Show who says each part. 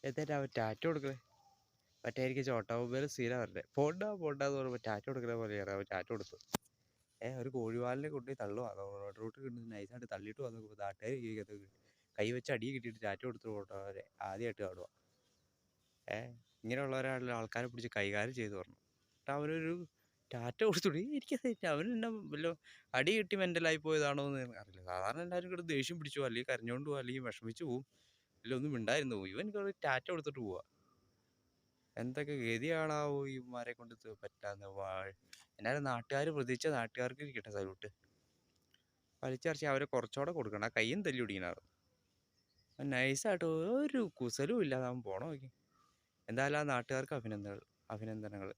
Speaker 1: എന്നിട്ട് അവൻ ടാറ്റ കൊടുക്കണേ മറ്റേ എനിക്ക് ചോട്ടാവുമ്പോൾ സ്ഥിരം അവരുടെ പോണ്ടാ പോണ്ടാന്ന് പറയുമ്പോൾ ടാറ്റ കൊടുക്കുന്ന പോലെയാണ് അവൻ ടാറ്റ കൊടുത്തു. ഒരു കോഴിവാലിനെ കൊണ്ടുപോയി തള്ളുവാ റോഡ് കിട്ടുന്ന നൈസായിട്ട് തള്ളിയിട്ട് വന്നു നാട്ടുകാർ കൈ വെച്ച് അടി കിട്ടിയിട്ട് ടാറ്റ കൊടുത്തു പോട്ടവരെ ആദ്യമായിട്ട് കാണുക. ഇങ്ങനെയുള്ളവരാണല്ലോ ആൾക്കാരെ പിടിച്ച് കൈകാര്യം ചെയ്തു പറഞ്ഞു. എന്നിട്ട് അവനൊരു ടാറ്റ കൊടുത്തുകൂടി എനിക്കത് അവനെന്നെ വല്ല അടി കിട്ടി മെൻ്റലായി പോയതാണോ എന്ന് അറിയില്ല. സാധാരണ എല്ലാവരും കൂടെ ദേഷ്യം പിടിച്ചു പോകും, അല്ലെങ്കിൽ കരഞ്ഞുകൊണ്ട് പോകും, അല്ലെങ്കിൽ വിഷമിച്ച് പോകും, ഇല്ല ഒന്നും മിണ്ടായിരുന്നു പോകും. ഇവൻ ടാറ്റ കൊടുത്തിട്ട് പോവുക. എന്തൊക്കെ ഗതിയാണാവോ ഇവന്മാരെ കൊണ്ട് പറ്റാന്ന്. എന്നാലും നാട്ടുകാർ പ്രതീക്ഷിച്ച നാട്ടുകാർക്ക് ഇരിക്കട്ടെ സല്യൂട്ട്. വലിച്ചറിച്ച് അവരെ കുറച്ചുകൂടെ കൊടുക്കണം. ആ കയ്യും തല്ലി പിടിക്കണമായിരുന്നു. നൈസായിട്ട് ഒരു കുസലും ഇല്ലാതെ അവൻ പോണ നോക്കി. എന്തായാലും ആ നാട്ടുകാർക്ക് അഭിനന്ദനങ്ങൾ.